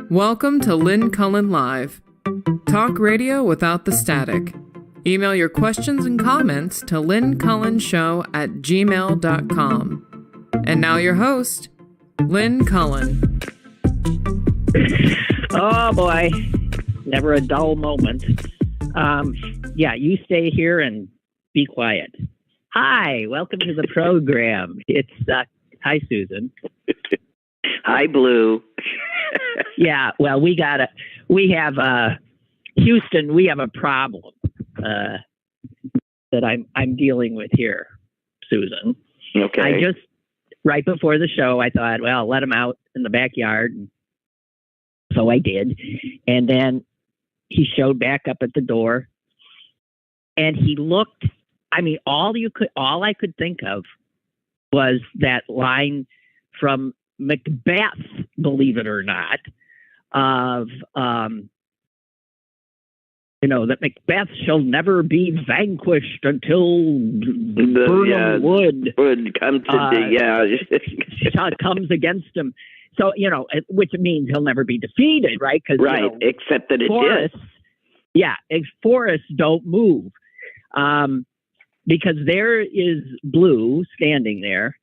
Welcome to Lynn Cullen Live. Talk radio without the static. Email your questions and comments to lynncullenshow@gmail.com. And now your host, Lynn Cullen. Oh boy, never a dull moment. You stay here and be quiet. Hi, welcome to the program. It's hi, Susan. Hi, Blue. Yeah, well, we have Houston. We have a problem that I'm dealing with here, Susan. Okay. I just right before the show, I thought, well, I'll let him out in the backyard. So I did, and then he showed back up at the door, and he looked. I mean, all I could think of was that line from Macbeth, believe it or not, of that Macbeth shall never be vanquished until Birnam wood come to comes against him. So which means he'll never be defeated, right? Right, except that it forests, did. Yeah, forests don't move, because there is Blue standing there.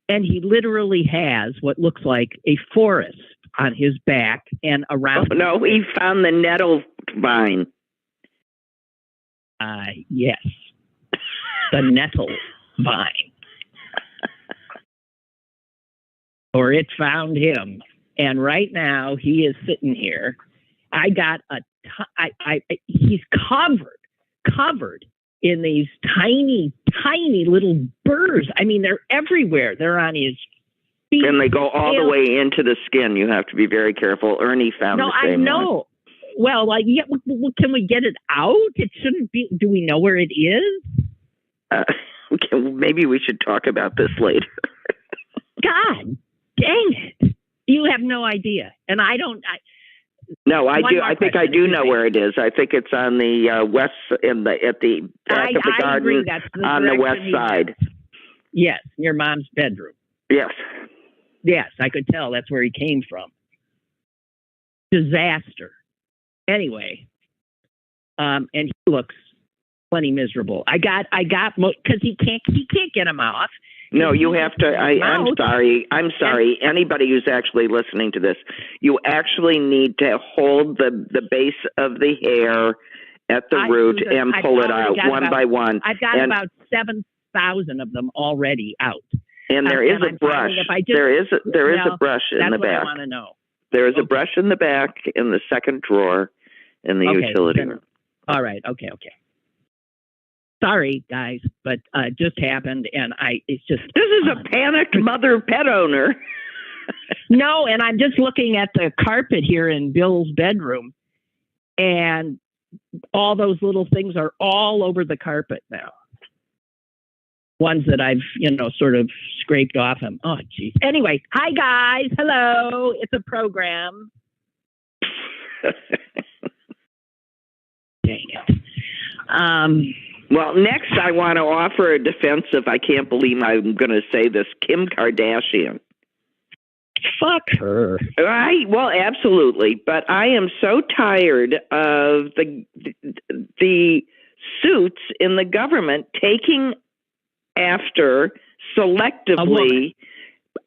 And he literally has what looks like a forest on his back and around. Oh, no, he found the nettle vine. Yes, the nettle vine. Or it found him. And right now he is sitting here. I got he's covered in these tiny, tiny little burrs. I mean, they're everywhere. They're on his feet. And they go all the way into the skin. You have to be very careful. Ernie found the same one. No, I know. Well, can we get it out? It shouldn't be. Do we know where it is? Maybe we should talk about this later. God dang it. You have no idea. And I don't... No, I do. I think I do know where it is. I think it's on the west, at the back of the garden, on the west side. Yes, your mom's bedroom. Yes. Yes, I could tell that's where he came from. Disaster. Anyway, and he looks plenty miserable. I got because he can't get him off. No, you have to. I'm sorry. Anybody who's actually listening to this, you actually need to hold the base of the hair at the root and pull it out one by one. I've got about 7,000 of them already out. And there is a brush. There is a brush in the back. That's what I want to know. There is a brush in the back in the second drawer in the utility room. All right. Okay. Sorry, guys, but it just happened, and it's just... This is a panicked mother pet owner. No, and I'm just looking at the carpet here in Bill's bedroom, and all those little things are all over the carpet now. Ones that I've, sort of scraped off him. Oh, geez. Anyway, hi, guys. Hello. It's a program. Dang it. Well, next I want to offer a defense of, I can't believe I'm going to say this, Kim Kardashian. Fuck her. Right? Well, absolutely. But I am so tired of the suits in the government taking after selectively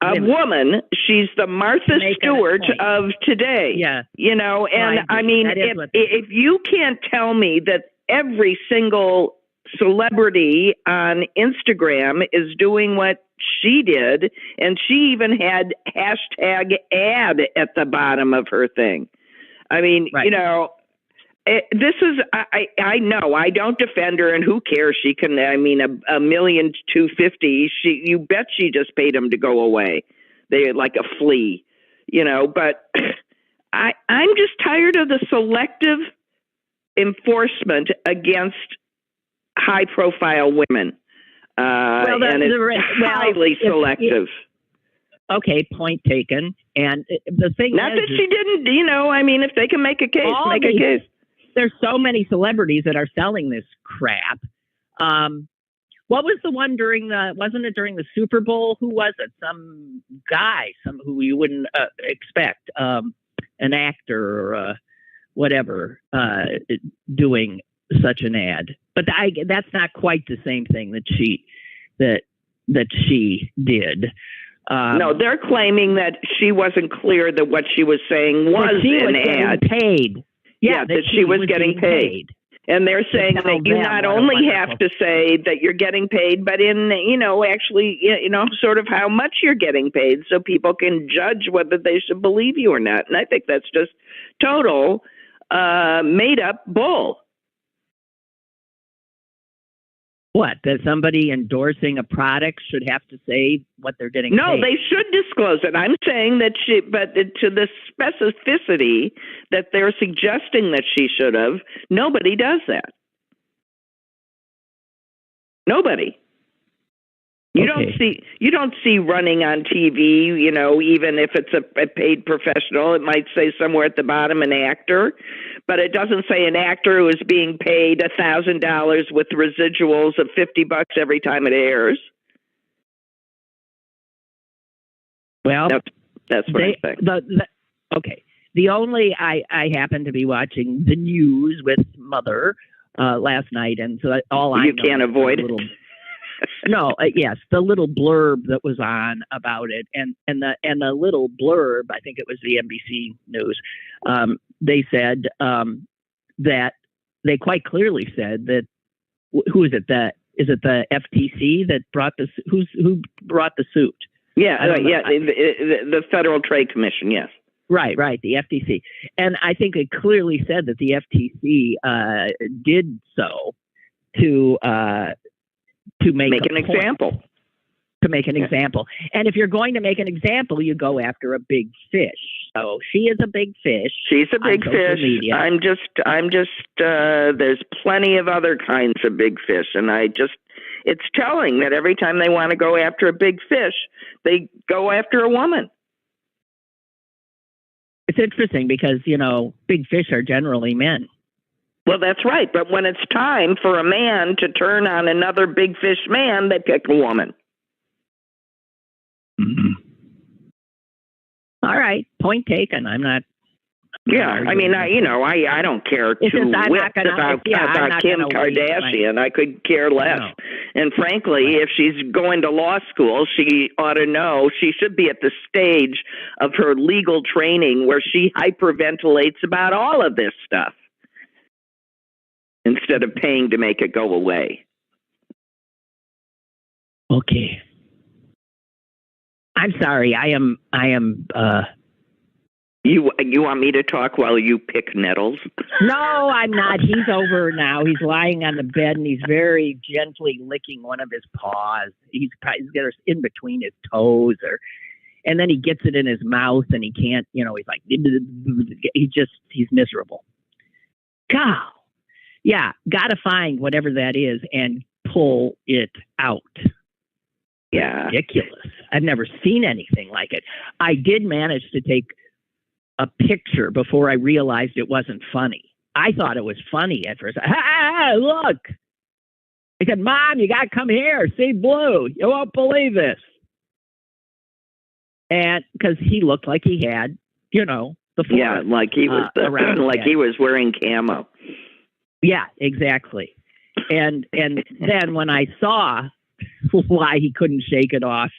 a woman. She's the Martha Stewart of today. Yeah. And I mean, if you can't tell me that every single celebrity on Instagram is doing what she did, and she even had hashtag ad at the bottom of her thing. I mean, this is, I know I don't defend her, and who cares? She can, $1,250,000. You bet she just paid him to go away. They like a flea, but I'm just tired of the selective enforcement against high-profile women, and it's highly selective. Okay, point taken. And the thing not that she didn't, if they can make a case, make a case. There's so many celebrities that are selling this crap. What was the one wasn't it during the Super Bowl? Who was it? Some guy, who you wouldn't expect. an actor or whatever doing such an ad. But that's not quite the same thing that she did. No, they're claiming that she wasn't clear that what she was saying was an ad. Paid. Yeah, that she was getting paid. And they're saying that you not only have to say that you're getting paid, but in, actually, sort of how much you're getting paid so people can judge whether they should believe you or not. And I think that's just total made up bull. What, that somebody endorsing a product should have to say what they're getting paid? No, they should disclose it. I'm saying that but to the specificity that they're suggesting that she should have, nobody does that. Nobody. You don't see running on TV, even if it's a paid professional, it might say somewhere at the bottom an actor, but it doesn't say an actor who is being paid $1,000 with residuals of $50 every time it airs. Well, that's what I'm saying. Okay. The only I happened to be watching the news with Mother last night, and so all you can't avoid it. No, yes, the little blurb that was on about it, and the little blurb, I think it was the NBC News. They said that they quite clearly said that who is it? Is it the FTC that brought this? Who brought the suit? Yeah, the Federal Trade Commission. Yes. Right, the FTC, and I think it clearly said that the FTC did so to make an example. To make an example. And if you're going to make an example, you go after a big fish. So she is a big fish. She's a big fish. Media. I'm just there's plenty of other kinds of big fish. And it's telling that every time they want to go after a big fish, they go after a woman. It's interesting because, big fish are generally men. Well, that's right. But when it's time for a man to turn on another big fish man, they pick a woman. Mm-hmm. All right. Point taken. I'm not. Yeah. I mean, I don't care about Kim Kardashian. I could care less. No. And frankly, if she's going to law school, she ought to know she should be at the stage of her legal training where she hyperventilates about all of this stuff, instead of paying to make it go away. Okay. I'm sorry. I am. You want me to talk while you pick nettles? No, I'm not. He's over now. He's lying on the bed and he's very gently licking one of his paws. He's got it in between his toes, and then he gets it in his mouth and he can't. He's like he's miserable. God. Yeah, got to find whatever that is and pull it out. Yeah. Ridiculous. I've never seen anything like it. I did manage to take a picture before I realized it wasn't funny. I thought it was funny at first. Hey, look. I said, Mom, you got to come here. See blue. You won't believe this. And because he looked like he had, the fork. Yeah, like he was he was wearing camo. Yeah, exactly. And then when I saw why he couldn't shake it off,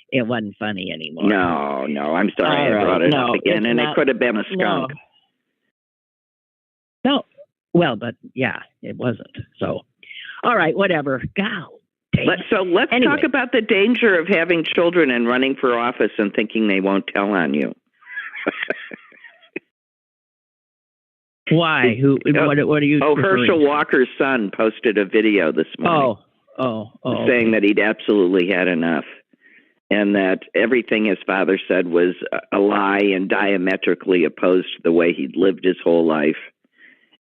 it wasn't funny anymore. No, I'm sorry I brought it up again, and it could have been a skunk. No. Well, but yeah, it wasn't. So, all right, whatever. God. Let's talk about the danger of having children and running for office and thinking they won't tell on you. Why? Who? What are you? Oh, Herschel Walker's son posted a video this morning. Saying that he'd absolutely had enough, and that everything his father said was a lie and diametrically opposed to the way he'd lived his whole life,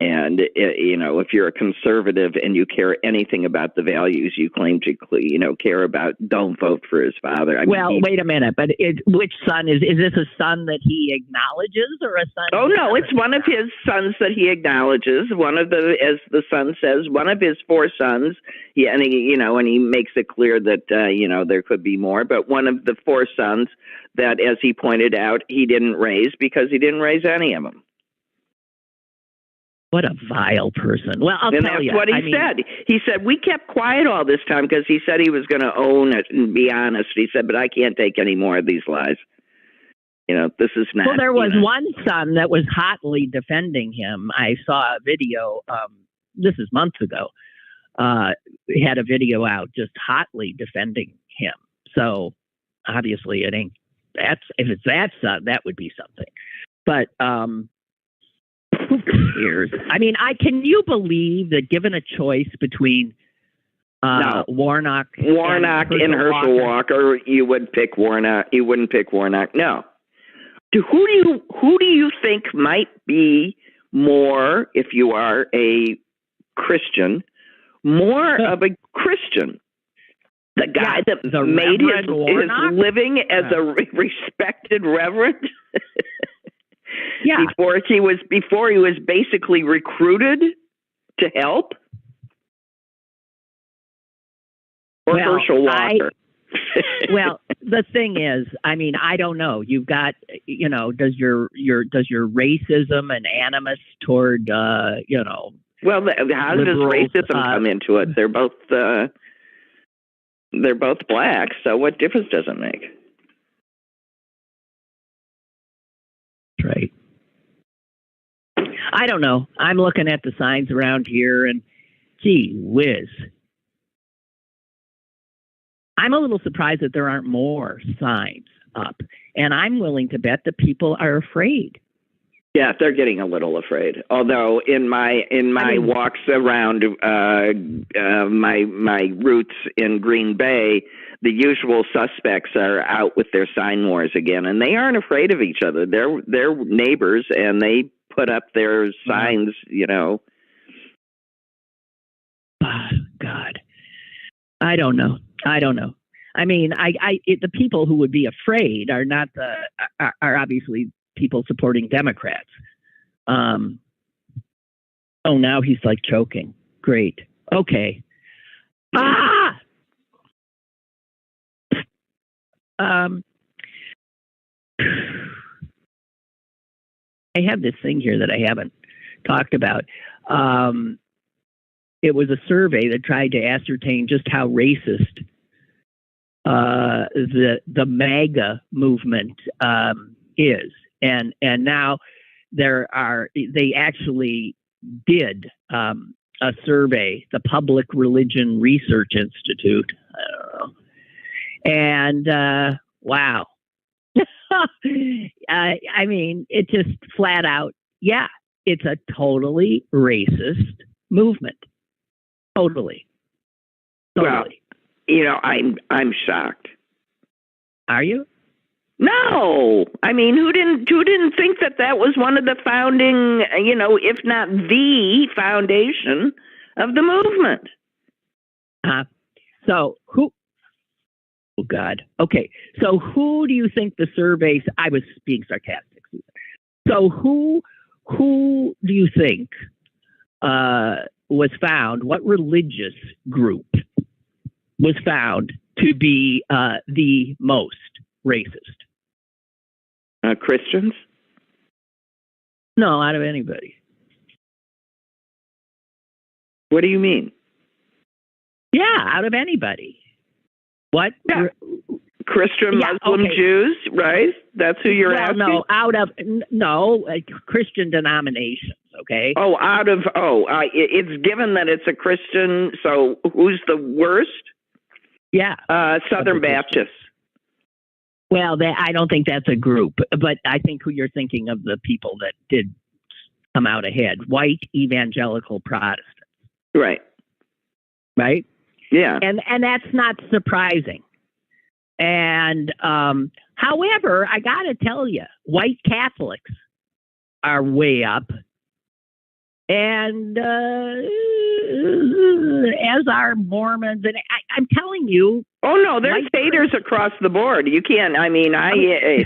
And, if you're a conservative and you care anything about the values you claim to, care about, don't vote for his father. Wait a minute. But which son is this a son that he acknowledges or a son? Oh, no, it's one of his sons that he acknowledges. One of as the son says, one of his 4 sons. Yeah, and he makes it clear that, there could be more. But one of the 4 sons that, as he pointed out, he didn't raise because he didn't raise any of them. What a vile person. Well, I'll tell you. That's what he said. He said, we kept quiet all this time because he said he was going to own it and be honest. He said, but I can't take any more of these lies. This is not. Well, there was one son that was hotly defending him. I saw a video, this is months ago. He had a video out just hotly defending him. So obviously it ain't, if it's that son, that would be something. But, who cares? Can you believe that given a choice between Warnock and Herschel Walker, you would pick Warnock? You wouldn't pick Warnock? No. Who do you think might be more, if you are a Christian, more of a Christian? The guy that made his living as a respected reverend. Yeah. Before he was basically recruited to help? Or Herschel Walker? Well, the thing is, I don't know. You've got, does your racism and animus toward, Well, how does racism come into it? They're both black, so what difference does it make? Right. I don't know. I'm looking at the signs around here and gee whiz. I'm a little surprised that there aren't more signs up. And I'm willing to bet that people are afraid. Yeah, they're getting a little afraid. Although in my walks around my routes in Green Bay, the usual suspects are out with their sign wars again, and they aren't afraid of each other. They're neighbors, and they put up their signs. Oh, God, I don't know. The people who would be afraid are not are obviously people supporting Democrats. Oh, now he's like choking. Great. Okay. I have this thing here that I haven't talked about. It was a survey that tried to ascertain just how racist the MAGA movement is, and now they actually did a survey, the Public Religion Research Institute. I don't know. And wow. It just flat out, it's a totally racist movement. Totally. Well, I'm shocked. Are you? No. Who didn't think that was one of the founding, if not the foundation of the movement? So who? Oh, God. Okay. So who do you think the surveys? I was being sarcastic. So who do you think was found? What religious group was found to be the most racist? Christians? No, out of anybody. What do you mean? Yeah, out of anybody. What? Yeah. Christian, Muslim, okay. Jews, right? That's who you're asking? No, Christian denominations, okay? It's given that it's a Christian, so who's the worst? Yeah. Southern Baptists. Well, I don't think that's a group, but I think who you're thinking of the people that did come out ahead, white evangelical Protestants. Right. Right? Yeah. And that's not surprising. And however, I got to tell you, white Catholics are way up. And as are Mormons, and I'm telling you. Oh no, there's haters across the board. You can't. I mean, I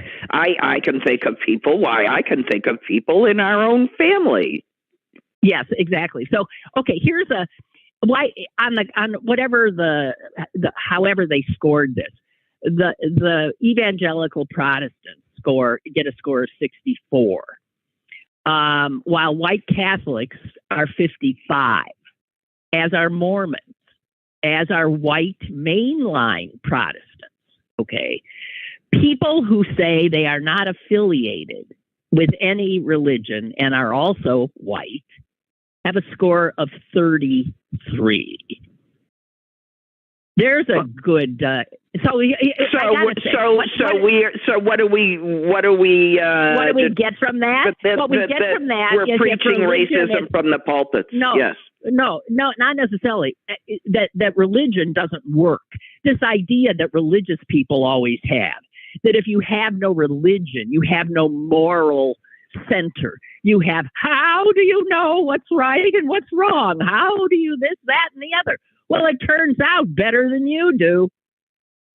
can think of people. Why I can think of people in our own family. Yes, exactly. So, okay, here's why on whatever however they scored this, the evangelical Protestants get a score of 64. While white Catholics are 55, as are Mormons, as are white mainline Protestants, okay? People who say they are not affiliated with any religion and are also white have a score of 33. There's a good. What do we get from that? What we get from that we're is preaching racism from the pulpits. No, yes. No, not necessarily. That religion doesn't work. This idea that religious people always have, that if you have no religion, you have no moral center. You have, how do you know what's right and what's wrong? How do you this, that, and the other? Well, it turns out better than you do.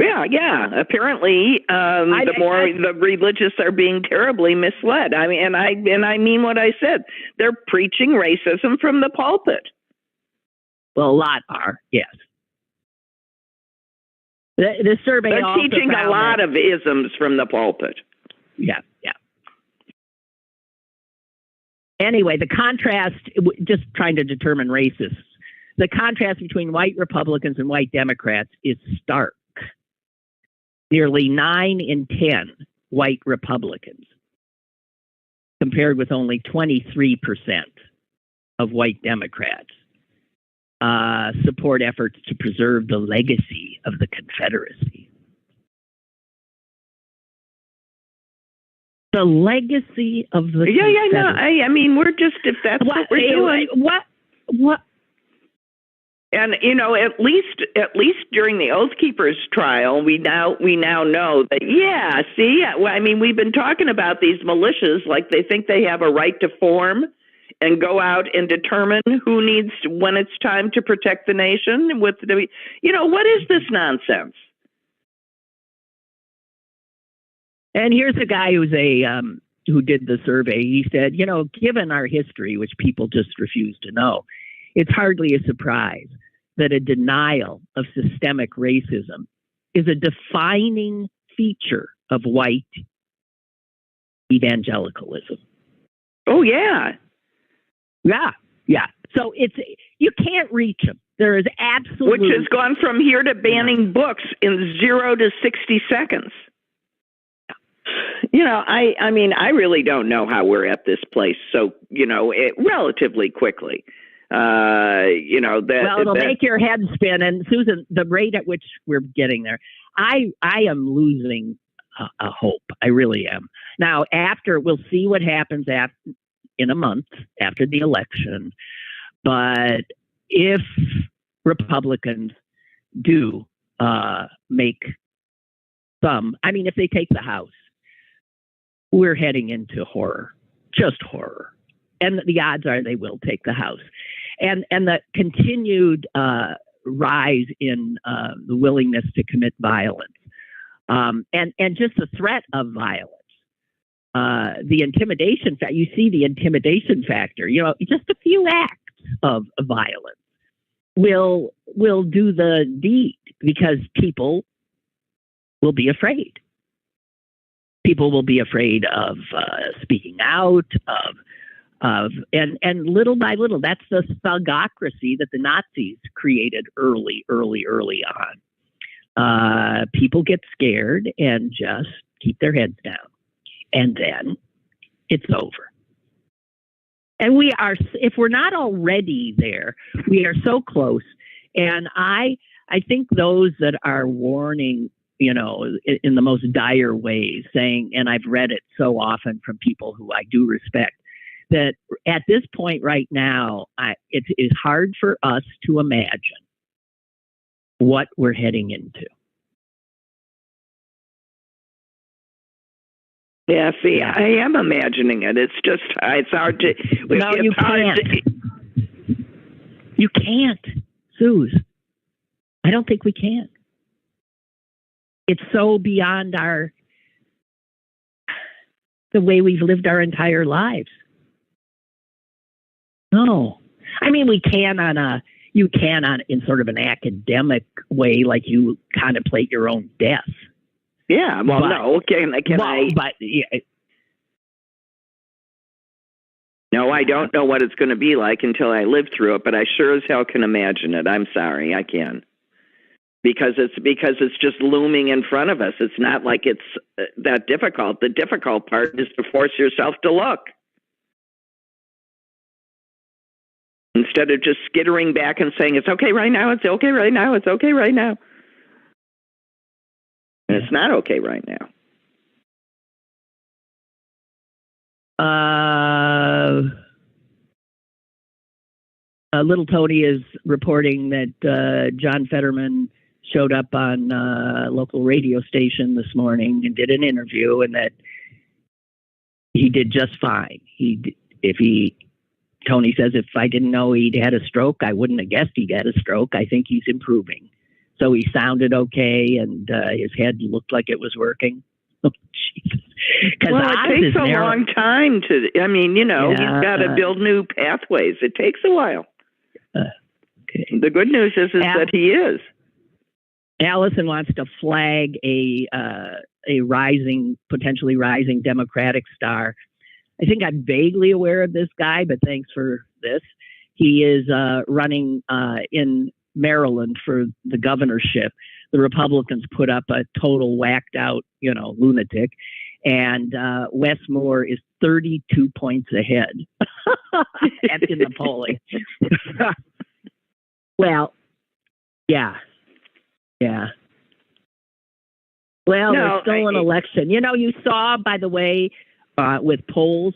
Yeah. Apparently, the religious are being terribly misled. I mean, and I mean what I said. They're preaching racism from the pulpit. Well, a lot are, yes. The survey. They're teaching a lot of isms from the pulpit. Yeah. Anyway, the contrast, just trying to determine racists, the contrast between white Republicans and white Democrats is stark. Nearly 9 in 10 white Republicans, compared with only 23% of white Democrats, support efforts to preserve the legacy of the Confederacy. The legacy of the Confederacy. No. I mean, we're just, if that's what we're doing. What? And at least during the Oath Keepers trial, we now know that. Yeah, see, well, I mean, we've been talking about these militias like they think they have a right to form and go out and determine who needs when it's time to protect the nation. What is this nonsense? And here's a guy who did the survey. He said, given our history, which people just refuse to know, it's hardly a surprise that a denial of systemic racism is a defining feature of white evangelicalism. Oh, yeah. Yeah. So you can't reach them. There is absolutely... Which has gone from here to banning books in 0 to 60 seconds. I mean, I really don't know how we're at this place. So, relatively quickly. It'll make your head spin. And Susan, the rate at which we're getting there, I am losing a hope. I really am. Now, we'll see what happens in a month after the election. But if Republicans do make if they take the House, we're heading into horror, just horror. And the odds are they will take the House. And the continued rise in the willingness to commit violence and just the threat of violence, the intimidation factor. You see the intimidation factor. Just a few acts of violence will do the deed because people will be afraid. People will be afraid of speaking out, and little by little, that's the thugocracy that the Nazis created early on. People get scared and just keep their heads down, and then it's over. And if we're not already there, we are so close. And I think those that are warning, in the most dire ways, saying, and I've read it so often from people who I do respect, that at this point right now, it is hard for us to imagine what we're heading into. Yeah, see, I am imagining it. It's just, it's hard to... No, you can't. You can't, Suze. I don't think we can. It's so beyond the way we've lived our entire lives. No. I mean, we can in sort of an academic way, like you contemplate your own death. Yeah, well, No, I don't know what it's going to be like until I live through it, but I sure as hell can imagine it. I'm sorry, I can. Because it's just looming in front of us. It's not like it's that difficult. The difficult part is to force yourself to look. Instead of just skittering back and saying, it's okay right now, it's okay right now, it's okay right now. And it's not okay right now. Little Tony is reporting that John Fetterman showed up on a local radio station this morning and did an interview, and that he did just fine. Tony says, if I didn't know he'd had a stroke, I wouldn't have guessed he'd had a stroke. I think he's improving. So he sounded okay, and his head looked like it was working. Oh, Jesus. Well, it takes a long time to, you've got to build new pathways. It takes a while. Okay. The good news is that he is. Allison wants to flag a potentially rising Democratic star. I think I'm vaguely aware of this guy, but thanks for this. He is running in Maryland for the governorship. The Republicans put up a total whacked out, lunatic, and Wes Moore is 32 points ahead in the polling. Well, yeah. Well, there's still an election. You saw, by the way, with polls,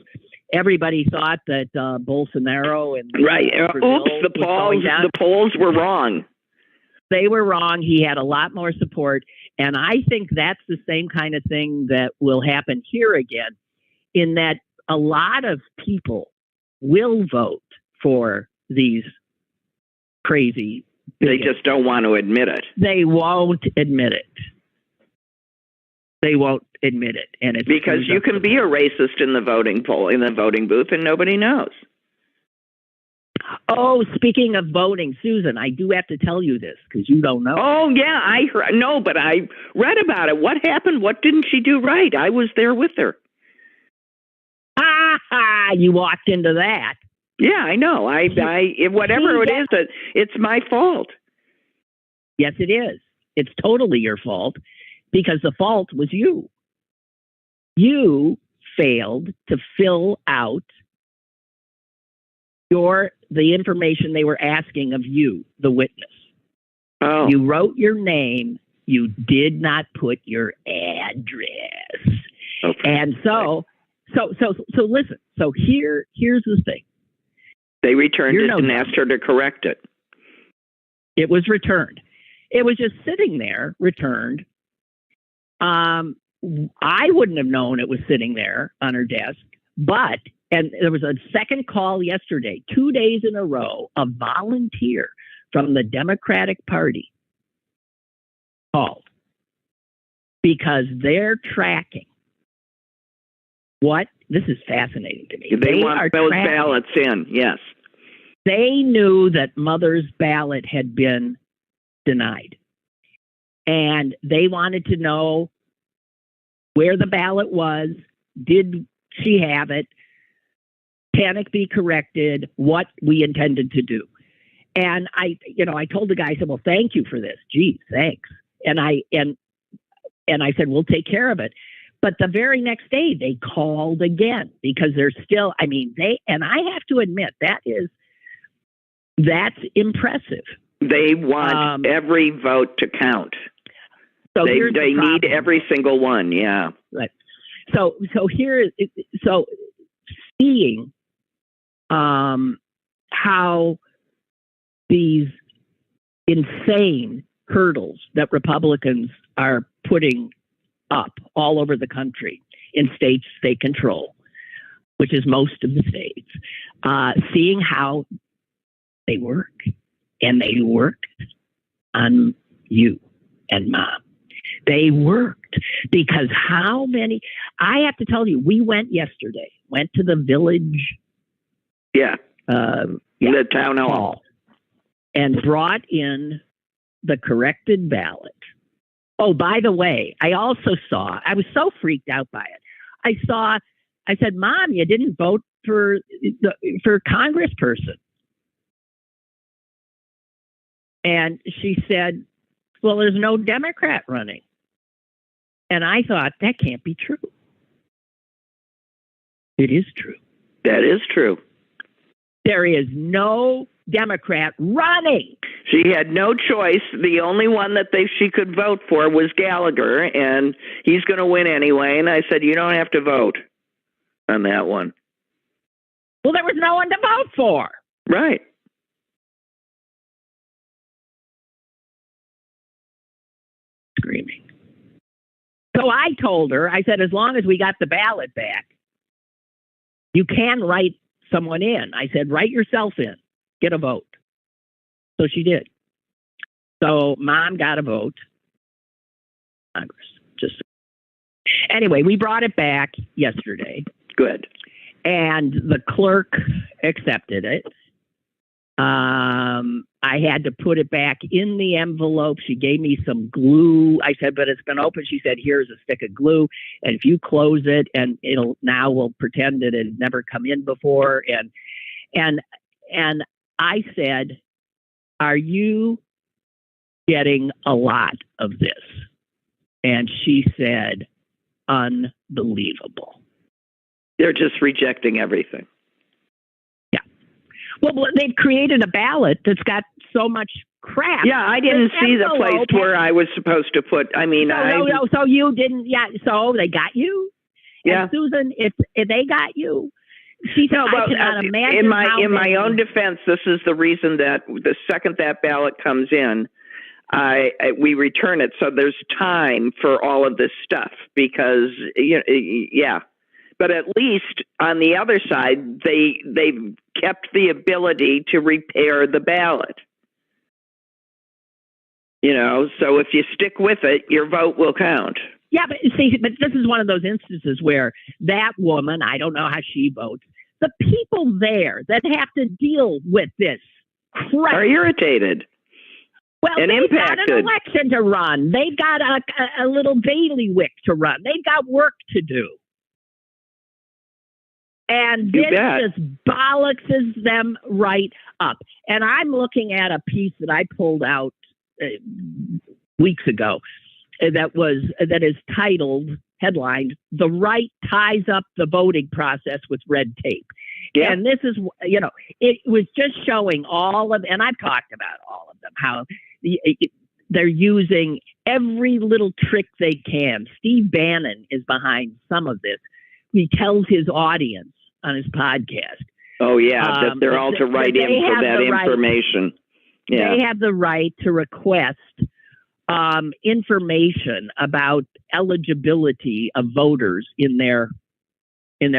everybody thought that Bolsonaro and Brazil the polls were wrong. They were wrong. He had a lot more support, and I think that's the same kind of thing that will happen here again, in that a lot of people will vote for these crazy. They just don't want to admit it. They won't admit it. They won't admit it, and it's because you can be a racist in the voting booth, and nobody knows. Oh, speaking of voting, Susan, I do have to tell you this because you don't know. Oh, yeah, I heard. No, but I read about it. What happened? What didn't she do right? I was there with her. You walked into that. Yeah, I know. Whatever it is, it's my fault. Yes, it is. It's totally your fault because the fault was you. You failed to fill out the information they were asking of you, the witness. Oh. You wrote your name. You did not put your address. Okay. And so listen. So here's the thing. They returned it and asked her to correct it. It was returned. It was just sitting there, returned. I wouldn't have known it was sitting there on her desk, and there was a second call yesterday, 2 days in a row, a volunteer from the Democratic Party called because they're tracking this is fascinating to me. They want those ballots in, yes. They knew that Mother's ballot had been denied. And they wanted to know where the ballot was. Did she have it? Can it be corrected? What we intended to do. And I told the guy, I said, well, thank you for this. Geez, thanks. And I said, we'll take care of it. But the very next day they called again because they're still, I have to admit that's impressive. They want every vote to count. So they need every single one. Yeah. Right. So seeing how these insane hurdles that Republicans are putting up all over the country in states they control, which is most of the states, seeing how they work. And they worked on you and Mom. They worked because how many, I have to tell you, we went to the village. The town hall. And brought in the corrected ballot. Oh, by the way, I also saw, I was so freaked out by it. I said, Mom, you didn't vote for congressperson. And she said, well, there's no Democrat running. And I thought, that can't be true. It is true. That is true. There is no Democrat running. She had no choice. The only one that she could vote for was Gallagher, and he's going to win anyway. And I said, you don't have to vote on that one. Well, there was no one to vote for. Right. Screaming. So I told her, I said, as long as we got the ballot back, you can write someone in. I said, write yourself in, get a vote. So she did. So Mom got a vote. Congress. Anyway, we brought it back yesterday. Good. And the clerk accepted it. I had to put it back in the envelope. She gave me some glue. I said, but it's been open. She said, here's a stick of glue. And if you close it, and we'll pretend that it had never come in before. And I said, are you getting a lot of this? And she said, unbelievable. They're just rejecting everything. Well, they've created a ballot that's got so much crap. Yeah, I didn't see the place where I was supposed to put. I mean, so you didn't. Yeah, so they got you. Yeah, and Susan, if they got you, she said, I cannot imagine. In my own defense, this is the reason that the second that ballot comes in, we return it. So there's time for all of this stuff because yeah. But at least on the other side, they've kept the ability to repair the ballot. So if you stick with it, your vote will count. Yeah, but this is one of those instances where that woman, I don't know how she votes, the people there that have to deal with this crap are irritated. Well, and they've impacted. got an election to run. They've got a little bailiwick to run. They've got work to do. And this just bollockses them right up. And I'm looking at a piece that I pulled out weeks ago that is headlined, "The Right Ties Up the Voting Process with Red Tape." Yeah. And this is, it was just showing all of, and I've talked about all of them, how they're using every little trick they can. Steve Bannon is behind some of this. He tells his audience on his podcast. Oh, yeah, that they're all to write in for that information. Yeah. They have the right to request information about eligibility of voters in their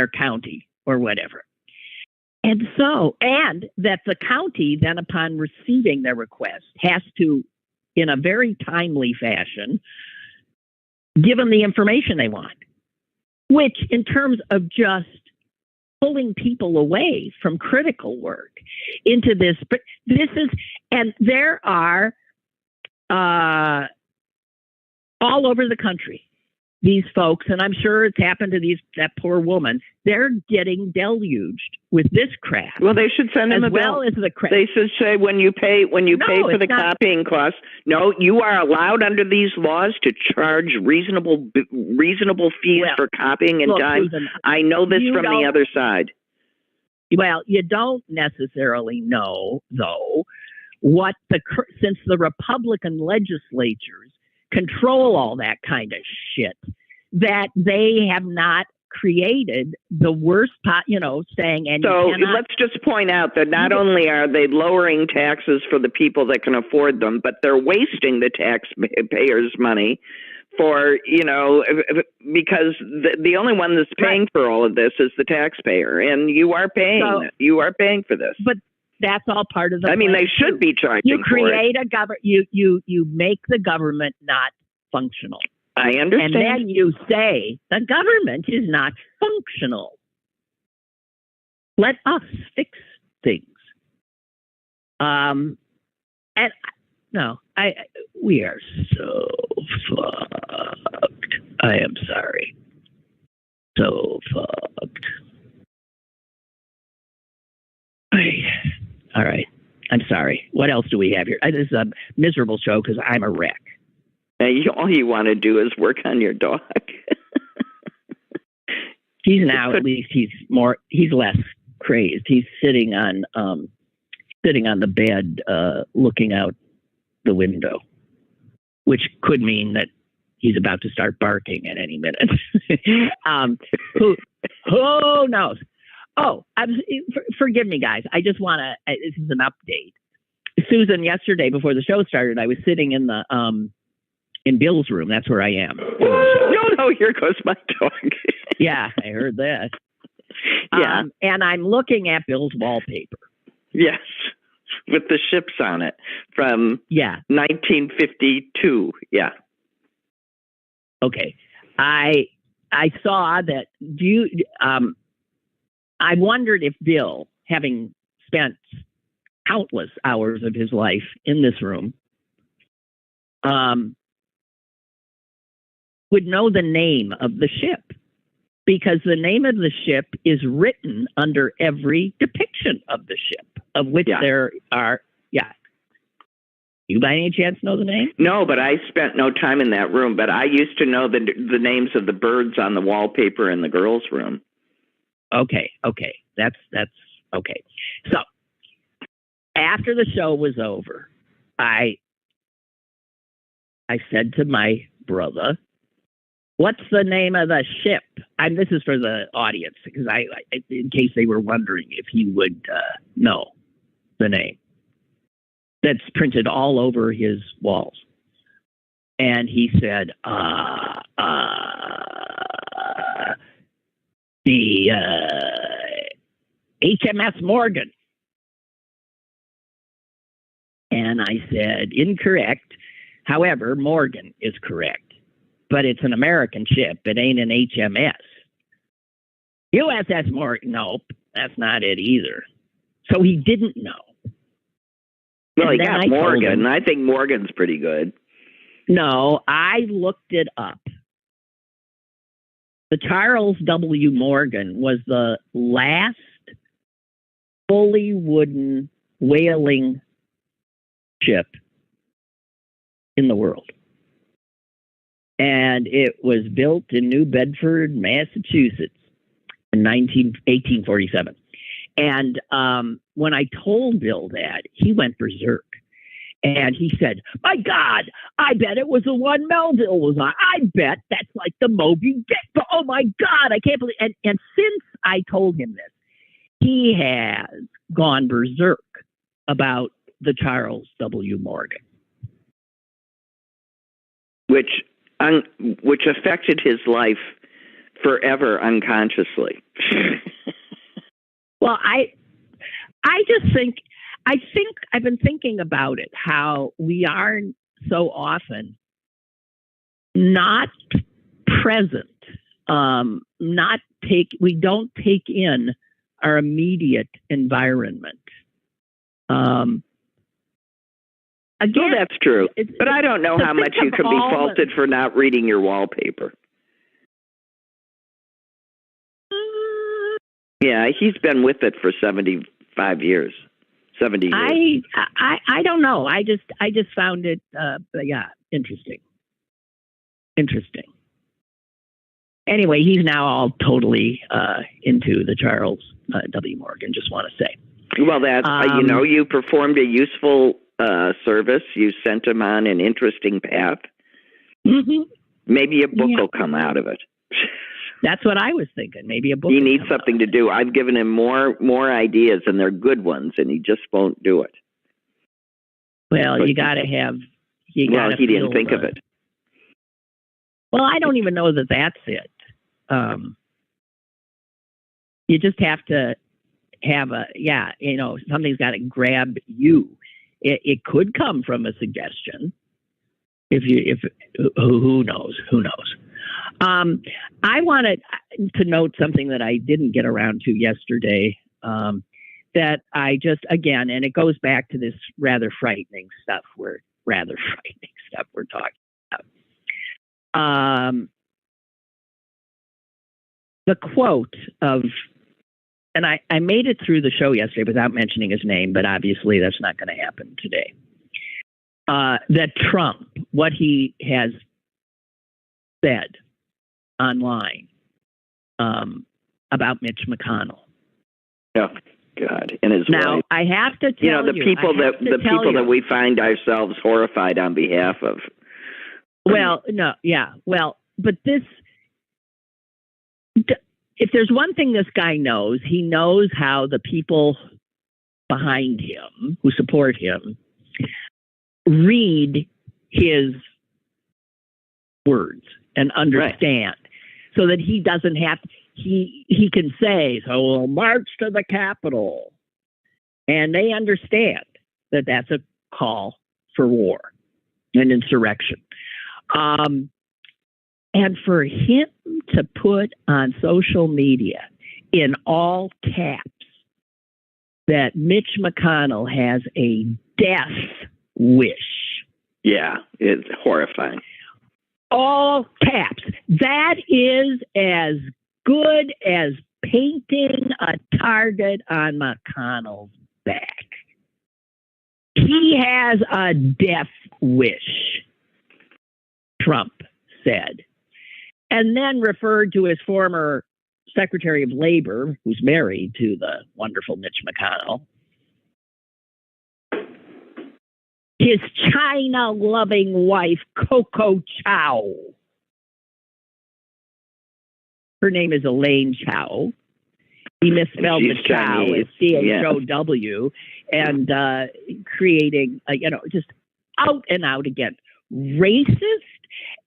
county or whatever. And that the county then, upon receiving their request, has to, in a very timely fashion, give them the information they want, which in terms of just pulling people away from critical work into this. But this is, and there are all over the country, these folks, and I'm sure it's happened to that poor woman, they're getting deluged with this crap. Well, they should send them as well as the crap. They should say when you pay for the copying costs, no, you are allowed under these laws to charge reasonable fees for copying and time. Susan, I know this from the other side. Well, you don't necessarily know, though, since the Republican legislatures control all that kind of shit, that they have not created the worst saying, and so let's just point out that not only are they lowering taxes for the people that can afford them, but they're wasting the taxpayers' money for, because the only one that's paying for all of this is the taxpayer, and you are paying for this. But that's all part of the. I mean, they should be charging. You create a government. You make the government not functional. I understand. And then you say the government is not functional. Let us fix things. We are so fucked. I am sorry. So fucked. All right. I'm sorry. What else do we have here? This is a miserable show because I'm a wreck. All you want to do is work on your dog. At least he's less crazed. He's sitting on the bed, looking out the window, which could mean that he's about to start barking at any minute. Who knows? Oh, forgive me, guys. I just want to. This is an update. Susan, yesterday before the show started, I was sitting in the in Bill's room. That's where I am. No, here goes my dog. Yeah, I heard that. Yeah, and I'm looking at Bill's wallpaper. Yes, with the ships on it from 1952. Yeah. Okay, I saw that. I wondered if Bill, having spent countless hours of his life in this room, would know the name of the ship, because the name of the ship is written under every depiction of the ship, of which there are. Yeah. You by any chance know the name? No, but I spent no time in that room, but I used to know the names of the birds on the wallpaper in the girls' room. Okay. That's okay. So after the show was over, I said to my brother, "What's the name of the ship?" And this is for the audience, because I in case they were wondering if he would know the name. That's printed all over his walls. And he said, the HMS Morgan. And I said, incorrect. However, Morgan is correct. But it's an American ship. It ain't an HMS. USS Morgan. Nope, that's not it either. So he didn't know. Well, he got Morgan. I think Morgan's pretty good. No, I looked it up. The Charles W. Morgan was the last fully wooden whaling ship in the world. And it was built in New Bedford, Massachusetts in 1847. And when I told Bill that, he went berserk. And he said, "My God, I bet it was the one Melville was on. I bet that's like the Moby Dick. Oh, my God, I can't believe." And since I told him this, he has gone berserk about the Charles W. Morgan. Which affected his life forever unconsciously. Well, I just think I've been thinking about it, how we are so often not present, we don't take in our immediate environment. Again, well, that's true, but I don't know how much you can be faulted for not reading your wallpaper. Yeah, he's been with it for 75 years. 70 years. I don't know. I just found it interesting. Interesting. Anyway, he's now all totally into the Charles W. Morgan. Just want to say. Well, that's you performed a useful service. You sent him on an interesting path. Mm-hmm. Maybe a book will come out of it. That's what I was thinking. Maybe a book. He needs something to do. I've given him more ideas, and they're good ones, and he just won't do it. Well, but you got to have. He didn't think of it. Well, I don't even know that that's it. You just have to have something's got to grab you. It could come from a suggestion. Who knows? I wanted to note something that I didn't get around to yesterday. That I just, again, and it goes back to this rather frightening stuff we're talking about. The quote of, and I made it through the show yesterday without mentioning his name, but obviously that's not going to happen today. That Trump, what he has said online about Mitch McConnell. Oh God! And his now wife. I have to tell the people that we find ourselves horrified on behalf of. Well, but this. If there's one thing this guy knows, he knows how the people behind him who support him read his words and understand, so that he doesn't have. He can say, "So we'll march to the Capitol," and they understand that that's a call for war and insurrection. And for him to put on social media in all caps that Mitch McConnell has a death wish. Yeah, it's horrifying. All caps. That is as good as painting a target on McConnell's back. He has a death wish, Trump said. And then referred to his former Secretary of Labor, who's married to the wonderful Mitch McConnell, his China-loving wife, Coco Chow. Her name is Elaine Chow. He misspelled the Chow as C-H-O-W, and creating, just out and out again, racist,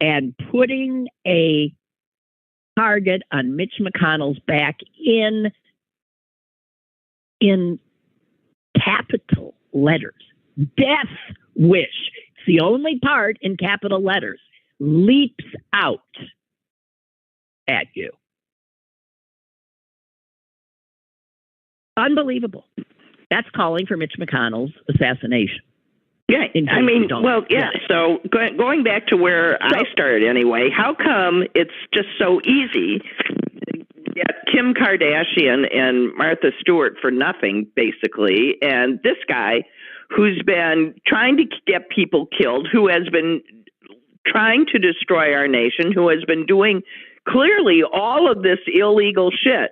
and putting a target on Mitch McConnell's back in capital letters. Death wish. It's the only part in capital letters. Leaps out at you. Unbelievable. That's calling for Mitch McConnell's assassination. Yeah, I mean, so going back to where I started anyway, how come it's just so easy to get Kim Kardashian and Martha Stewart for nothing, basically, and this guy who's been trying to get people killed, who has been trying to destroy our nation, who has been doing clearly all of this illegal shit,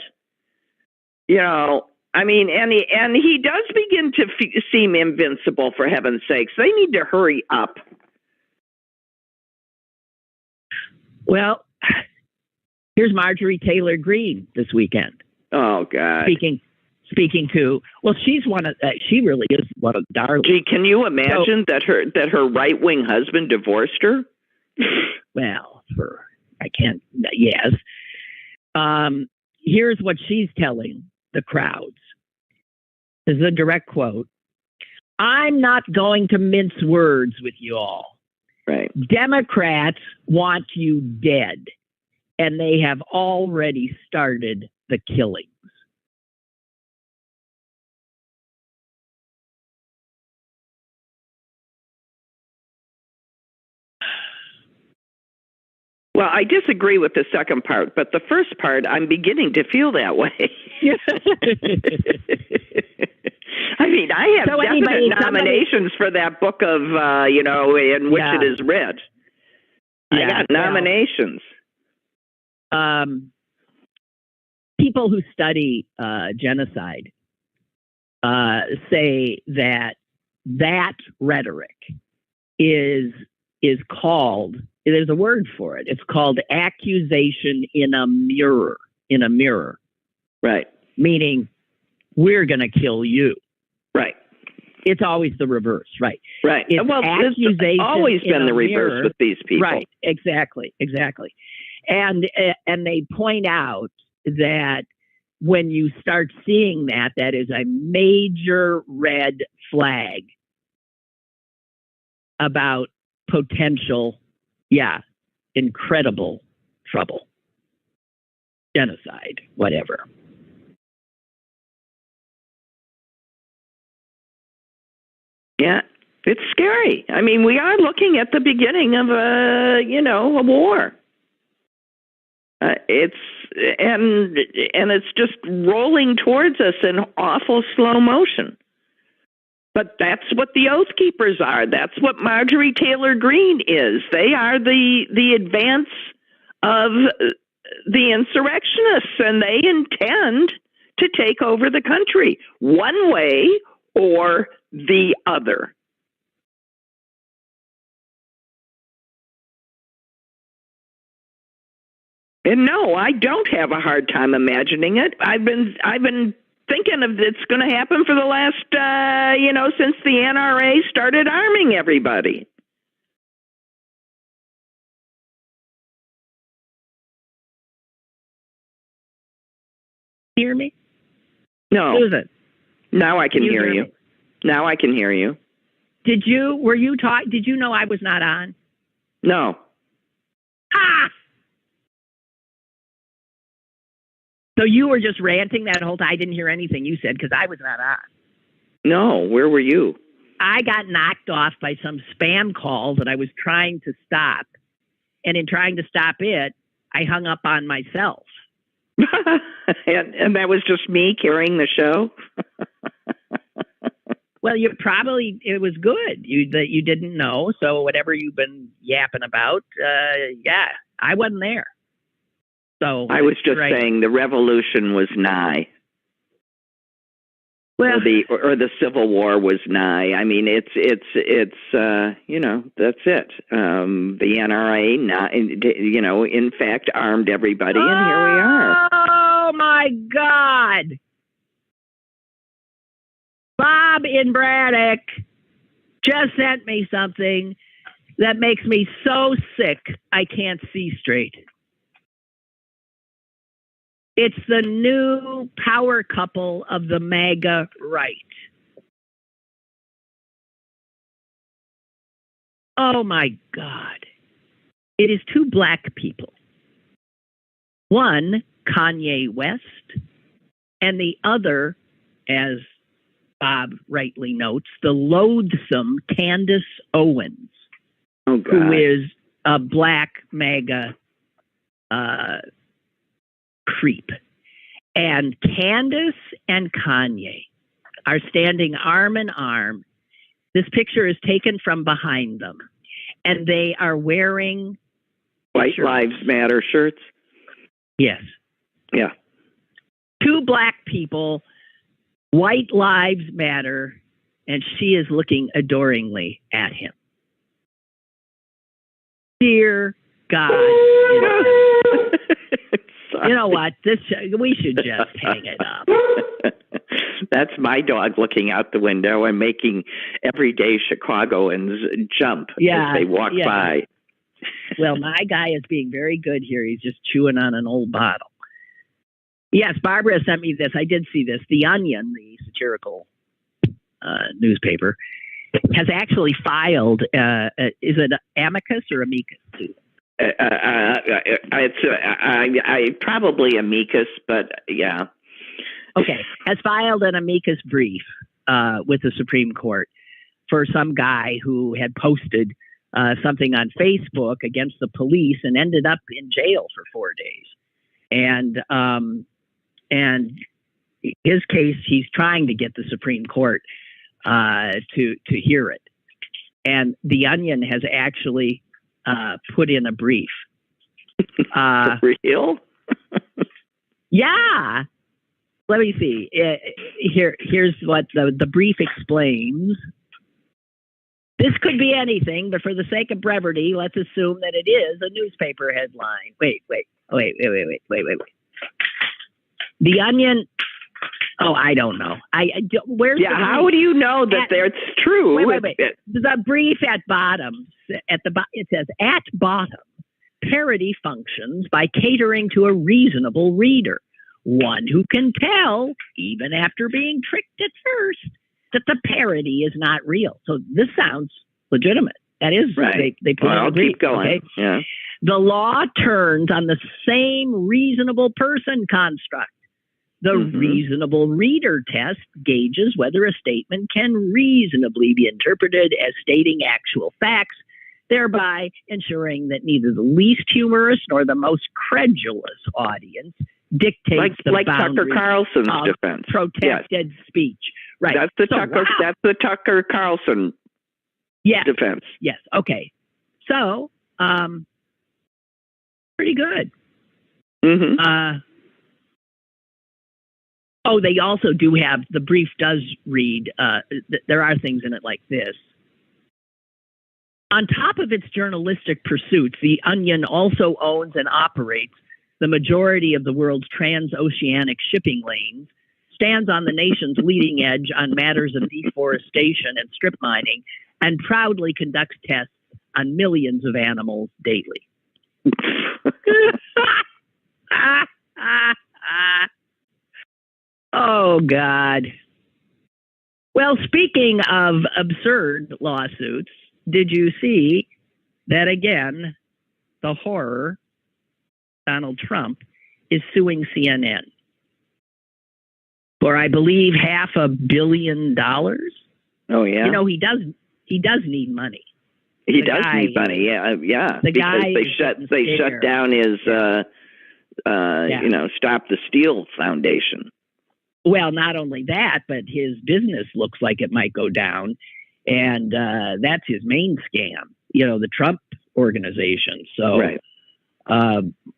I mean, and he does begin to seem invincible, for heaven's sakes. They need to hurry up. Well, here's Marjorie Taylor Greene this weekend. Oh, God. Speaking to, well, she really is one of the darlings. Gee, can you imagine that her right-wing husband divorced her? Well, yes. Here's what she's telling the crowds. This is a direct quote. I'm not going to mince words with you all. Right. Democrats want you dead, and they have already started the killings. Well, I disagree with the second part, but the first part, I'm beginning to feel that way. I mean, I have definite nominations for that book of, in which it is read. I got nominations. People who study genocide say that rhetoric is called there's a word for it. It's called accusation in a mirror. In a mirror. Right. Meaning, we're going to kill you. Right. It's always the reverse. Right. Right. It's It's always been the reverse with these people. Right. Exactly. And they point out that when you start seeing that, that is a major red flag about potential, incredible trouble, genocide, whatever. Yeah, it's scary. I mean, we are looking at the beginning of a war. It's just rolling towards us in awful slow motion. But that's what the Oath Keepers are. That's what Marjorie Taylor Greene is. They are the advance of the insurrectionists, and they intend to take over the country one way or the other. And no, I don't have a hard time imagining it. I've been thinking of it's going to happen for the last, since the NRA started arming everybody. Hear me? No. Susan. Now I can hear you. Now I can hear you. Did you know I was not on? No. Ah! So you were just ranting that whole time. I didn't hear anything you said because I was not on. No, where were you? I got knocked off by some spam call that I was trying to stop. And in trying to stop it, I hung up on myself. and that was just me carrying the show? Well, it was good that you didn't know. So whatever you've been yapping about, I wasn't there. So I was just saying the revolution was nigh. Well, or the Civil War was nigh. I mean, it's that's it. The NRA, in fact, armed everybody, and here we are. Oh my God! Bob in Braddock just sent me something that makes me so sick I can't see straight. It's the new power couple of the MAGA right. Oh my God. It is two black people. One, Kanye West, and the other, as Bob rightly notes, the loathsome Candace Owens, who is a black MAGA creep. And Candace and Kanye are standing arm in arm. This picture is taken from behind them. And they are wearing White shirts. Lives Matter shirts? Yes. Yeah. Two black people, White Lives Matter, and she is looking adoringly at him. Dear God. You know what? We should just hang it up. That's my dog looking out the window and making everyday Chicagoans jump as they walk by. Well, my guy is being very good here. He's just chewing on an old bottle. Yes, Barbara sent me this. I did see this. The Onion, the satirical newspaper, has actually filed, is it amicus or amicus? It's probably amicus, but yeah. Okay, has filed an amicus brief with the Supreme Court for some guy who had posted something on Facebook against the police and ended up in jail for 4 days. And his case, he's trying to get the Supreme Court to hear it. And the Onion has actually put in a brief. For real? Yeah. Let me see. Here's what the brief explains. This could be anything, but for the sake of brevity, let's assume that it is a newspaper headline. Wait. The Onion. Oh, I don't know. Where's yeah? How do you know that that's true? Wait. The brief at bottom. It says at bottom, parody functions by catering to a reasonable reader, one who can tell, even after being tricked at first, that the parody is not real. So this sounds legitimate. That is right. They put I'll keep going. Okay? Yeah. The law turns on the same reasonable person construct. The reasonable reader test gauges whether a statement can reasonably be interpreted as stating actual facts, thereby ensuring that neither the least humorous nor the most credulous audience dictates the boundaries Tucker Carlson's of defense. protected speech. Right. That's the Tucker Carlson defense. Yes. Okay. So, pretty good. They also do have, the brief does read, there are things in it like this. On top of its journalistic pursuits, The Onion also owns and operates the majority of the world's transoceanic shipping lanes, stands on the nation's leading edge on matters of deforestation and strip mining, and proudly conducts tests on millions of animals daily. Oh, God. Well, speaking of absurd lawsuits, did you see that again, the horror, Donald Trump, is suing CNN for, I believe, $500 million? Oh, yeah. You know, he does need money. He does need money. Yeah. The guy they shut down his Stop the Steal Foundation. Well, not only that, but his business looks like it might go down, and that's his main scam. You know, the Trump organization. So,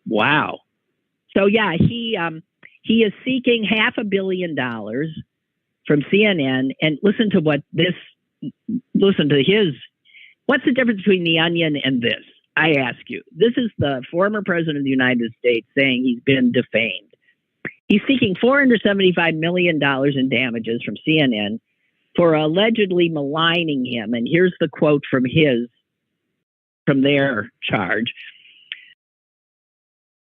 wow. So yeah, he is seeking $500 million from CNN, and listen to his. What's the difference between The Onion and this? I ask you. This is the former president of the United States saying he's been defamed. He's seeking $475 million in damages from CNN for allegedly maligning him. And here's the quote from their charge.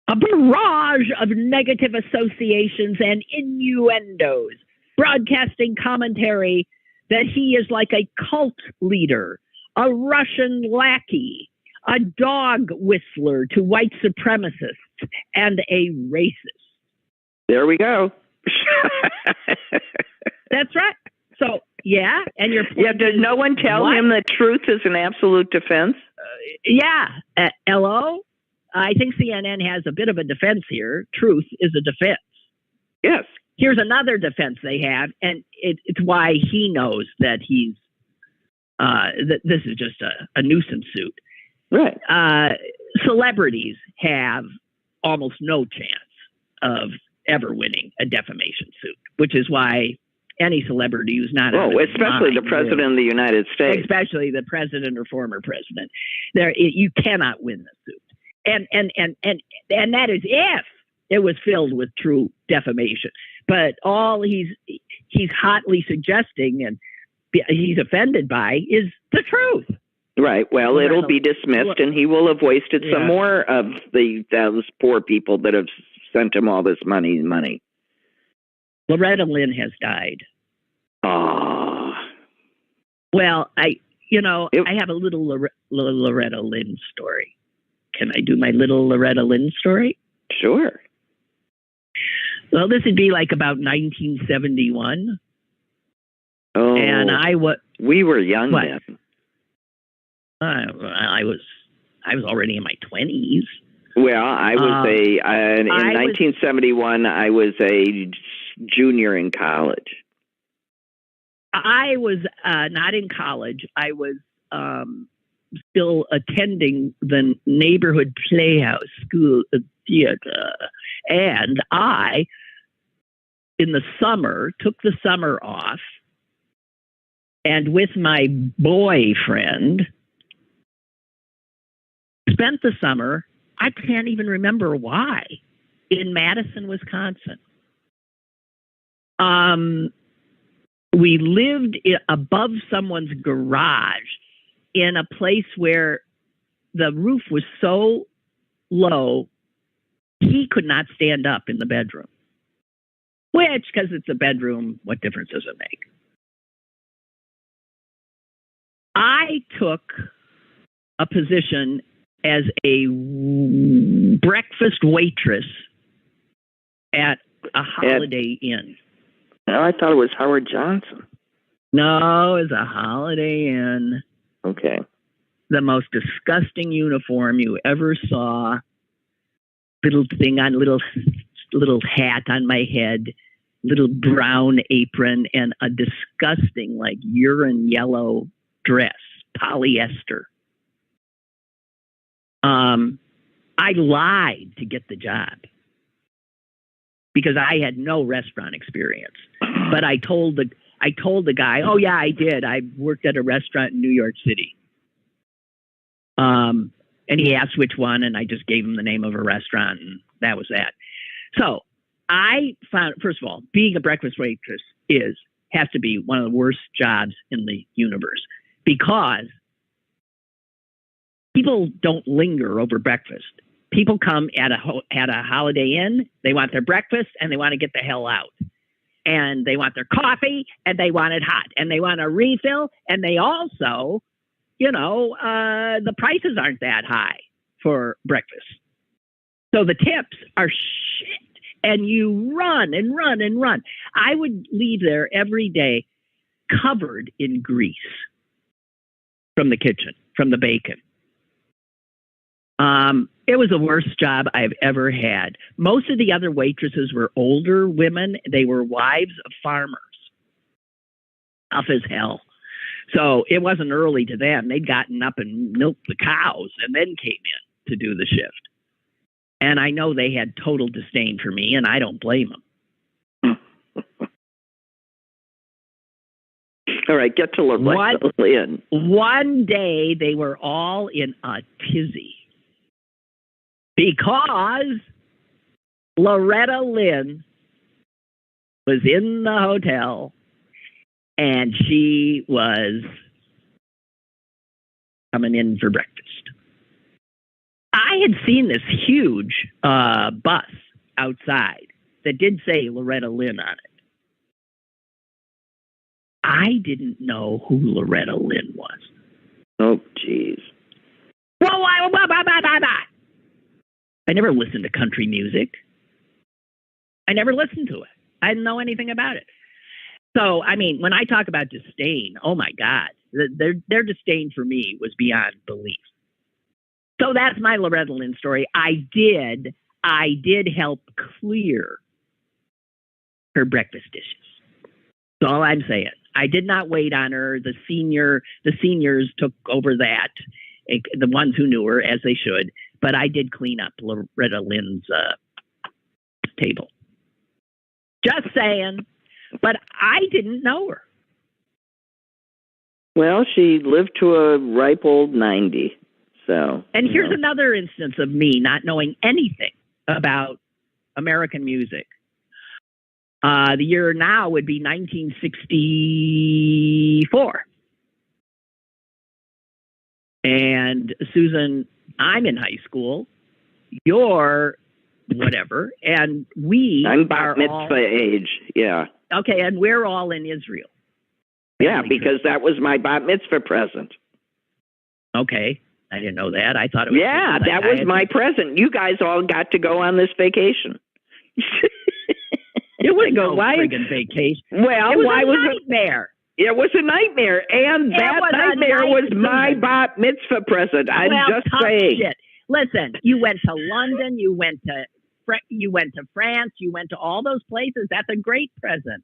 A barrage of negative associations and innuendos, broadcasting commentary that he is like a cult leader, a Russian lackey, a dog whistler to white supremacists, and a racist. There we go. That's right. So, yeah, and your point does no one tell him that truth is an absolute defense? Hello? I think CNN has a bit of a defense here. Truth is a defense. Yes. Here's another defense they have, and it's why he knows that he's that this is just a nuisance suit. Right. Celebrities have almost no chance of ever winning a defamation suit, which is why any celebrity who's not especially the president of the United States, especially the president or former president, you cannot win the suit, and that is if it was filled with true defamation. But all he's hotly suggesting and he's offended by is the truth. Right. Well, it'll be dismissed, and he will have wasted some more of those poor people that have sent him all this money. Loretta Lynn has died. Oh. Well, I have a little Loretta Lynn story. Can I do my little Loretta Lynn story? Sure. Well, this would be like about 1971. Oh. And we were young then. I was already in my 20s. Well, I was in 1971, I was a junior in college. I was not in college. I was still attending the neighborhood playhouse school of theater. And I, in the summer, took the summer off and with my boyfriend, spent the summer, I can't even remember why, in Madison, Wisconsin. We lived above someone's garage in a place where the roof was so low, he could not stand up in the bedroom. Which, because it's a bedroom, what difference does it make? I took a position as a breakfast waitress at a Holiday Inn. No, I thought it was Howard Johnson. No, it was a Holiday Inn. Okay. The most disgusting uniform you ever saw. Little thing on, little hat on my head, little brown apron, and a disgusting, like, urine yellow dress, polyester. I lied to get the job because I had no restaurant experience. But I told the guy, oh yeah, I did. I worked at a restaurant in New York City. And he asked which one, and I just gave him the name of a restaurant, and that was that. So I found, first of all, being a breakfast waitress has to be one of the worst jobs in the universe because people don't linger over breakfast. People come at a Holiday Inn, they want their breakfast, and they want to get the hell out. And they want their coffee, and they want it hot, and they want a refill, and they also, the prices aren't that high for breakfast. So the tips are shit, and you run and run and run. I would leave there every day covered in grease from the kitchen, from the bacon. It was the worst job I've ever had. Most of the other waitresses were older women. They were wives of farmers. Tough as hell. So it wasn't early to them. They'd gotten up and milked the cows and then came in to do the shift. And I know they had total disdain for me, and I don't blame them. All right, get to Lynn. One day they were all in a tizzy because Loretta Lynn was in the hotel and she was coming in for breakfast. I had seen this huge bus outside that did say Loretta Lynn on it. I didn't know who Loretta Lynn was. Oh, jeez. I never listened to country music. I never listened to it. I didn't know anything about it. So, I mean, when I talk about disdain, oh my God, their disdain for me was beyond belief. So that's my Loretta Lynn story. I did help clear her breakfast dishes. That's all I'm saying. I did not wait on her. The seniors took over that, the ones who knew her, as they should. But I did clean up Loretta Lynn's table. Just saying. But I didn't know her. Well, she lived to a ripe old 90. So. And here's another instance of me not knowing anything about American music. The year now would be 1964. And Susan, I'm in high school. You're whatever. And I'm bat mitzvah age. Yeah. Okay. And we're all in Israel. Yeah, because that was my bat mitzvah present. Okay. I didn't know that. I thought it was. Yeah, that was my present. You guys all got to go on this vacation. It was no friggin' vacation. Well, why was it a nightmare? It was a nightmare, and that nightmare was my bat mitzvah present. I'm just saying. Shit. Listen, you went to London, you went to France, you went to all those places. That's a great present.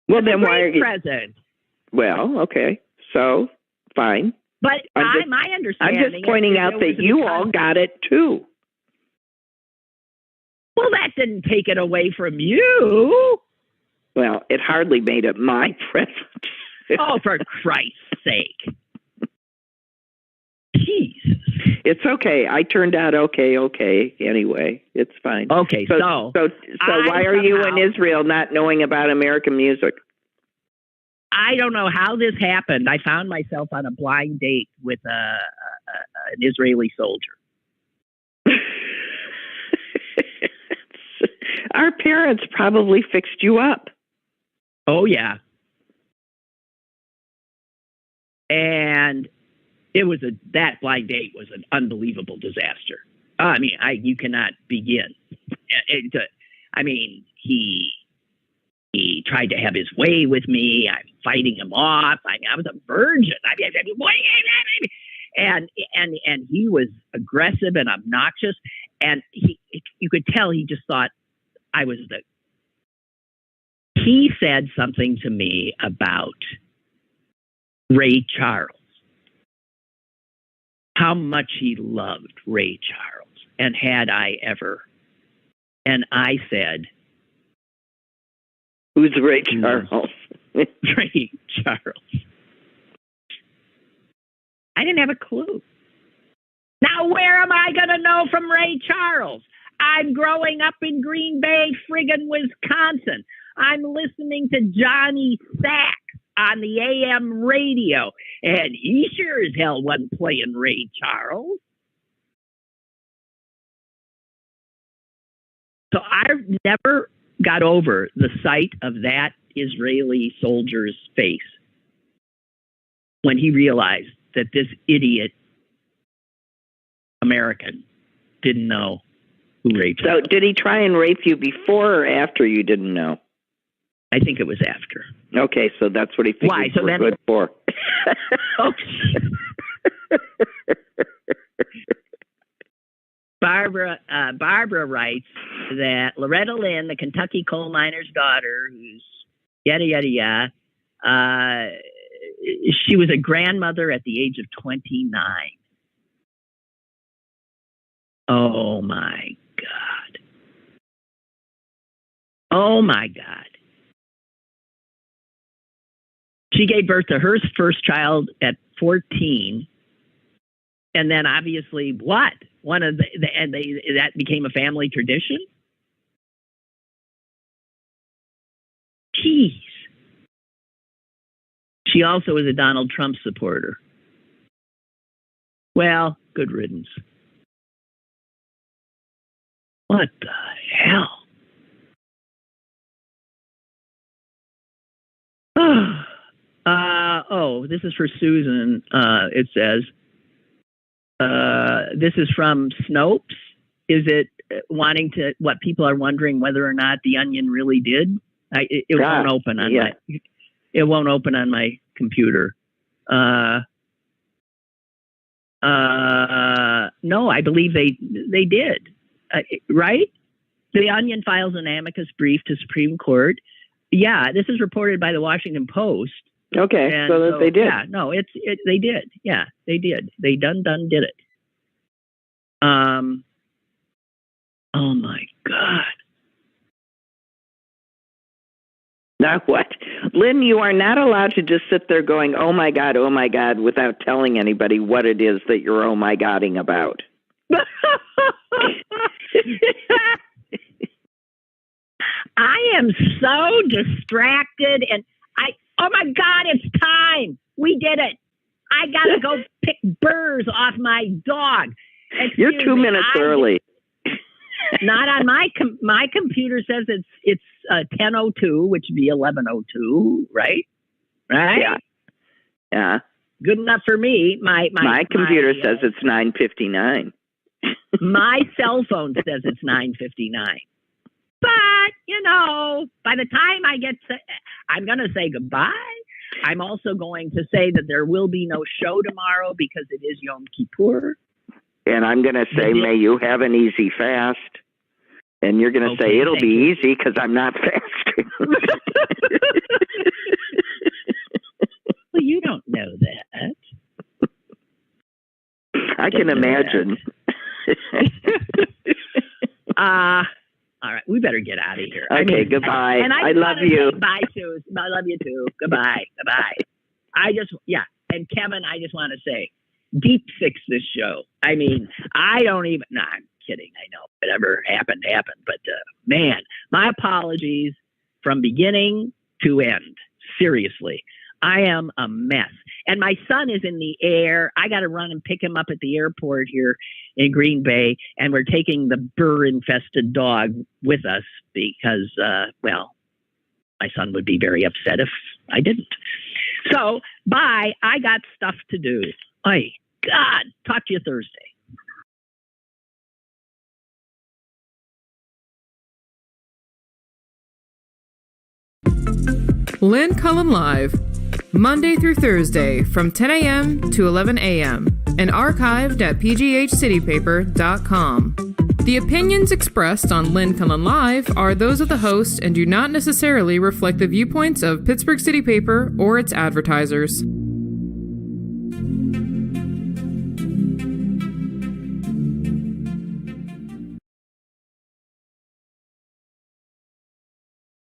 Well, then why are you? Present. Well, okay, so fine. But my understanding. I'm just pointing out that you all got it too. Well, that didn't take it away from you. Well, it hardly made it my present. Oh, for Christ's sake. Jesus. It's okay. I turned out okay. Anyway, it's fine. Okay, so why are you in Israel not knowing about American music? I don't know how this happened. I found myself on a blind date with an Israeli soldier. Our parents probably fixed you up. Oh, yeah. And that blind date was an unbelievable disaster. I mean, you cannot begin. He tried to have his way with me. I'm fighting him off. I was a virgin. And he was aggressive and obnoxious. And you could tell he just thought I was He said something to me about Ray Charles. How much he loved Ray Charles. And had I ever. And I said, who's Ray Charles? Ray Charles. I didn't have a clue. Now, where am I going to know from Ray Charles? I'm growing up in Green Bay, friggin' Wisconsin. I'm listening to Johnny Sack on the AM radio, and he sure as hell wasn't playing Ray Charles. So I never got over the sight of that Israeli soldier's face when he realized that this idiot American didn't know who Ray Charles was. So did he try and rape you before or after you didn't know? I think it was after. Okay, so that's what he thinks you were good for. Barbara writes that Loretta Lynn, the Kentucky coal miner's daughter, who's yada, yada, yada, she was a grandmother at the age of 29. Oh, my God. Oh, my God. She gave birth to her first child at 14. And then obviously what? That became a family tradition? Jeez. She also was a Donald Trump supporter. Well, good riddance. What the hell? This is for Susan. It says, this is from Snopes. Is it wanting to, what people are wondering whether or not the Onion really did? It won't open on it won't open on my computer. No, I believe they did. Right? The Onion files an amicus brief to Supreme Court. Yeah, this is reported by the Washington Post. Okay, so they did. Yeah, no, they did. Yeah, they did. They done did it. Oh my God. Now what? Lynn, you are not allowed to just sit there going, oh my God, without telling anybody what it is that you're oh my godding about. I am so distracted and oh my God, it's time. We did it. I got to go pick burrs off my dog. You're 2 minutes early. Not on my computer says it's 10:02, which would be 11:02, right? Right? Yeah. Good enough for me. My computer says it's 9:59. My cell phone says it's 9:59. But, by the time I'm going to say goodbye. I'm also going to say that there will be no show tomorrow because it is Yom Kippur. And I'm going to say, may you have an easy fast. And you're going to say, it'll be easy because I'm not fasting. Well, you don't know that. I can imagine. All right, we better get out of here. Okay, goodbye. And I love you. Bye, Susan. I love you too. Goodbye. Goodbye. And Kevin, I just want to say, deep six this show. I mean, I don't even, no, I'm kidding. I know whatever happened. But man, my apologies from beginning to end. Seriously, I am a mess. And my son is in the air. I got to run and pick him up at the airport here in Green Bay. And we're taking the burr-infested dog with us because, my son would be very upset if I didn't. So, bye. I got stuff to do. My God. Talk to you Thursday. Lynn Cullen Live, Monday through Thursday from 10 a.m. to 11 a.m. and archived at pghcitypaper.com. The opinions expressed on Lynn Cullen Live are those of the host and do not necessarily reflect the viewpoints of Pittsburgh City Paper or its advertisers.